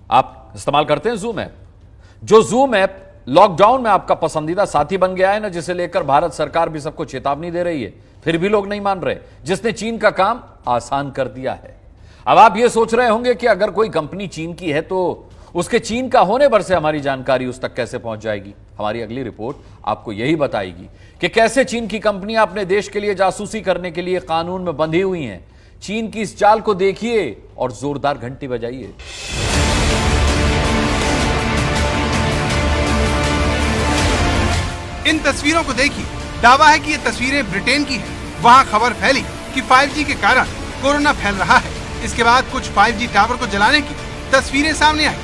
आप इस्तेमाल करते हैं जूम ऐप? जो जूम ऐप लॉकडाउन में आपका पसंदीदा साथी बन गया है ना, जिसे लेकर भारत सरकार भी सबको चेतावनी दे रही है, फिर भी लोग नहीं मान रहे, जिसने चीन का काम आसान कर दिया है। अब आप यह सोच रहे होंगे कि अगर कोई कंपनी चीन की है तो उसके चीन का होने भर से हमारी जानकारी उस तक कैसे पहुंच जाएगी। हमारी अगली रिपोर्ट आपको यही बताएगी कि कैसे चीन की कंपनियां अपने देश के लिए जासूसी करने के लिए कानून में बंधी हुई हैं। चीन की इस चाल को देखिए और जोरदार घंटी बजाइए। इन तस्वीरों को देखिए, दावा है कि ये तस्वीरें ब्रिटेन की हैं। वहाँ खबर फैली कि 5G के कारण कोरोना फैल रहा है। इसके बाद कुछ 5G टावर को जलाने की तस्वीरें सामने आई।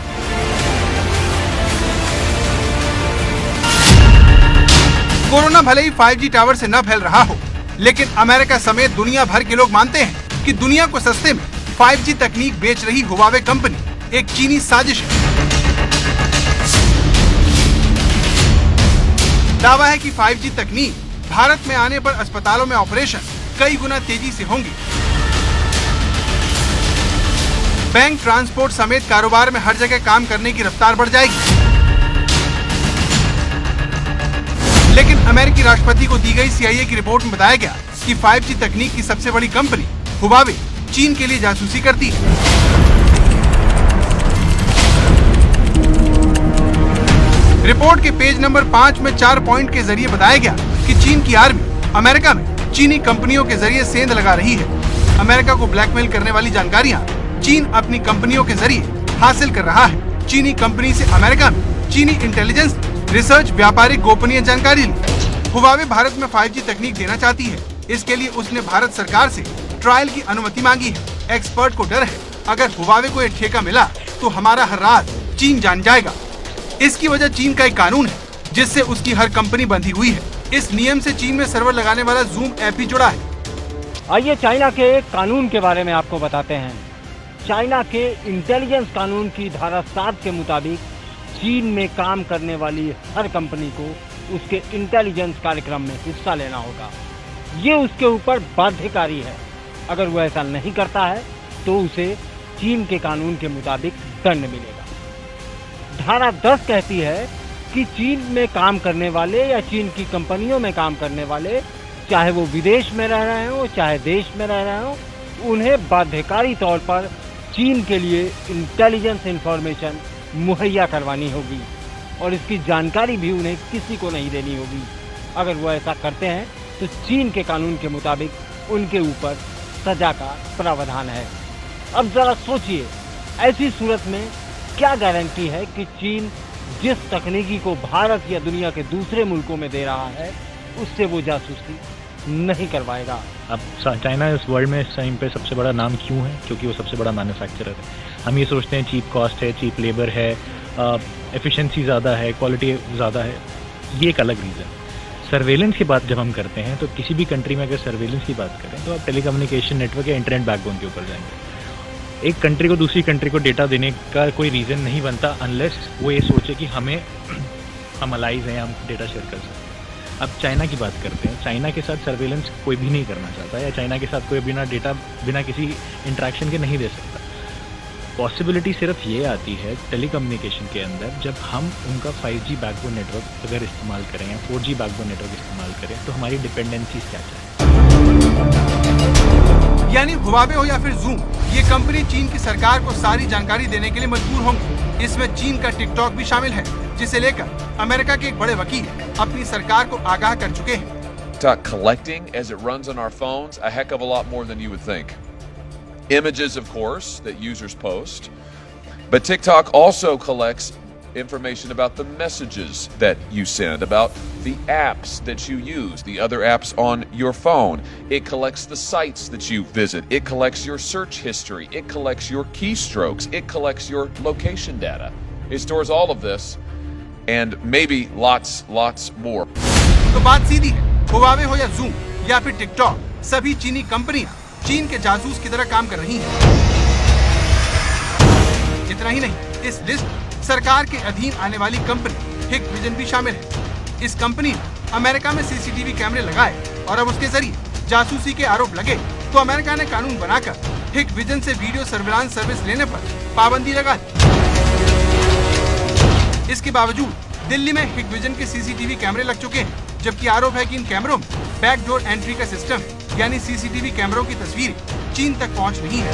कोरोना भले ही 5G टावर से न फैल रहा हो, लेकिन अमेरिका समेत दुनिया भर के लोग मानते हैं कि दुनिया को सस्ते में 5G तकनीक बेच रही हुआवे कंपनी एक चीनी साजिश है। दावा है कि 5G तकनीक भारत में आने पर अस्पतालों में ऑपरेशन कई गुना तेजी से होंगे। बैंक, ट्रांसपोर्ट समेत कारोबार में हर जगह काम करने की रफ्तार बढ़ जाएगी। लेकिन अमेरिकी राष्ट्रपति को दी गई CIA की रिपोर्ट में बताया गया कि 5G तकनीक की सबसे बड़ी कंपनी हुआवे चीन के लिए जासूसी करती है। रिपोर्ट के पेज नंबर 5 में 4 पॉइंट के जरिए बताया गया कि चीन की आर्मी अमेरिका में चीनी कंपनियों के जरिए सेंध लगा रही है। अमेरिका को ब्लैकमेल करने वाली जानकारियां चीन अपनी कंपनियों के जरिए हासिल कर रहा है। चीनी कंपनी से अमेरिका में चीनी इंटेलिजेंस, रिसर्च, व्यापारिक गोपनीय जानकारी ली। हुआवे भारत में 5G तकनीक देना चाहती है। इसके लिए उसने भारत सरकार से ट्रायल की अनुमति मांगी है। एक्सपर्ट को डर है, अगर हुआवे को ये ठेका मिला तो हमारा हर राज चीन जान जाएगा। इसकी वजह चीन का एक कानून है जिससे उसकी हर कंपनी बंधी हुई है। इस नियम से चीन में सर्वर लगाने वाला जूम ऐप भी जुड़ा है। आइए चाइना के कानून के बारे में आपको बताते हैं। चाइना के इंटेलिजेंस कानून की धारा 7 के मुताबिक चीन में काम करने वाली हर कंपनी को उसके इंटेलिजेंस कार्यक्रम में हिस्सा लेना होगा। ये उसके ऊपर बाध्यकारी है। अगर वो ऐसा नहीं करता है तो उसे चीन के कानून के मुताबिक दंड मिलेगा। धारा 10 कहती है कि चीन में काम करने वाले या चीन की कंपनियों में काम करने वाले, चाहे वो विदेश में रह रहे हो चाहे देश में रह रहे हो, उन्हें बाध्यकारी तौर पर चीन के लिए इंटेलिजेंस इंफॉर्मेशन मुहैया करवानी होगी और इसकी जानकारी भी उन्हें किसी को नहीं देनी होगी। अगर वो ऐसा करते हैं तो चीन के कानून के मुताबिक उनके ऊपर सजा का प्रावधान है। अब जरा सोचिए, ऐसी सूरत में क्या गारंटी है कि चीन जिस तकनीकी को भारत या दुनिया के दूसरे मुल्कों में दे रहा है उससे वो जासूसी नहीं करवाएगा। अब चाइना इस वर्ल्ड में इस टाइम पे सबसे बड़ा नाम क्यों है? क्योंकि वो सबसे बड़ा मैन्युफैक्चरर है। हम ये सोचते हैं चीप कॉस्ट है, चीप लेबर है, एफिशिएंसी ज़्यादा है, क्वालिटी ज़्यादा है। ये एक अलग रीज़न। सर्वेलेंस की बात जब हम करते हैं तो किसी भी कंट्री में अगर सर्वेलेंस की बात करें तो आप टेलीकम्युनिकेशन नेटवर्क या इंटरनेट बैकबोन के ऊपर जाएंगे। एक कंट्री को दूसरी कंट्री को डेटा देने का कोई रीज़न नहीं बनता अनलेस वो ये सोचे कि हम अलाइज हैं, हम डेटा शेयर कर सकते हैं। अब चाइना की बात करते हैं। चाइना के साथ सर्वेलेंस कोई भी नहीं करना चाहता या चाइना के साथ कोई बिना डेटा, बिना किसी इंटरेक्शन के नहीं दे सकता। पॉसिबिलिटी सिर्फ ये आती है टेलीकम्युनिकेशन के अंदर जब हम उनका 5G बैकबोन नेटवर्क अगर इस्तेमाल करें या 4G बैकबोन नेटवर्क इस्तेमाल करें तो हमारी डिपेंडेंसी क्या है। यानी हुआवे हो या फिर जूम, ये कंपनी चीन की सरकार को सारी जानकारी देने के लिए मजबूर होंगी। इसमें चीन का टिकटॉक भी शामिल है, जिसे लेकर अमेरिका के एक बड़े वकील अपनी सरकार को आगाह कर चुके हैं। TikTok collecting as it runs on our phones a heck of a lot more than you would think. Images, of course, that users post, but TikTok also collects information about the messages that you send, about the apps that you use, the other apps on your phone. It collects the sites that you visit. It collects your search history. It collects your keystrokes. It collects your location data. It stores all of this and maybe lots more. तो बात सीधी है, Huawei हो या zoom या फिर TikTok, सभी चीनी कंपनियां चीन के जासूस की तरह काम कर रही हैं। इतना ही नहीं, इस लिस्ट सरकार के अधीन आने वाली कंपनी हिकविजन भी शामिल है। इस कंपनी ने अमेरिका में CCTV कैमरे लगाए और अब उसके जरिए जासूसी के आरोप लगे तो अमेरिका ने कानून बनाकर हिकविजन से वीडियो सर्विलांस सर्विस लेने पर पाबंदी लगा दी। इसके बावजूद दिल्ली में हिकविजन के सीसीटीवी कैमरे लग चुके हैं, जबकि आरोप है कि इन कैमरों में बैकडोर एंट्री का सिस्टम है, यानी सीसीटीवी कैमरों की तस्वीरें चीन तक पहुंच नहीं है।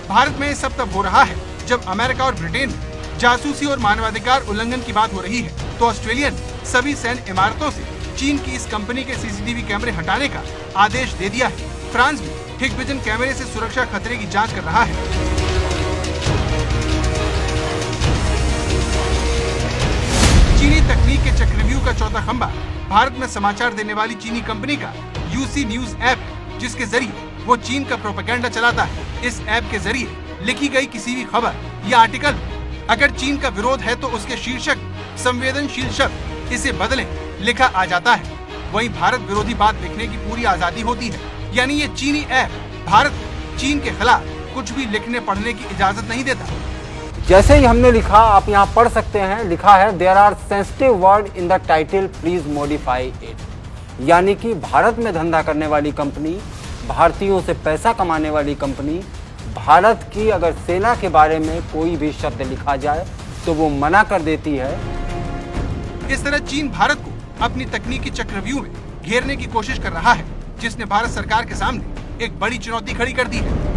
भारत में सब तब हो रहा है जब अमेरिका और ब्रिटेन में जासूसी और मानवाधिकार उल्लंघन की बात हो रही है, तो ऑस्ट्रेलिया ने सभी सैन्य इमारतों से चीन की इस कंपनी के सीसीटीवी कैमरे हटाने का आदेश दे दिया है। फ्रांस भी हिकविजन कैमरे से सुरक्षा खतरे की जांच कर रहा है। चीनी तकनीक के चक्रव्यूह का चौथा खंबा भारत में समाचार देने वाली चीनी कंपनी का यूसी न्यूज ऐप है, जिसके जरिए वो चीन का प्रोपेगेंडा चलाता है। इस ऐप के जरिए लिखी गई किसी भी खबर या आर्टिकल अगर चीन का विरोध है तो उसके शीर्षक संवेदनशील शब्द इसे बदलें लिखा आ जाता है। वहीं भारत विरोधी बात लिखने की पूरी आजादी होती है, यानी ये चीनी ऐप भारत चीन के खिलाफ कुछ भी लिखने पढ़ने की इजाजत नहीं देता। जैसे ही हमने लिखा, आप यहाँ पढ़ सकते हैं, लिखा है there are sensitive word in the title, please modify it. यानी कि भारत में धंधा करने वाली कंपनी, भारतीयों से पैसा कमाने वाली कंपनी, भारत की अगर सेना के बारे में कोई भी शब्द लिखा जाए तो वो मना कर देती है। इस तरह चीन भारत को अपनी तकनीकी चक्रव्यूह में घेरने की कोशिश कर रहा है, जिसने भारत सरकार के सामने एक बड़ी चुनौती खड़ी कर दी है।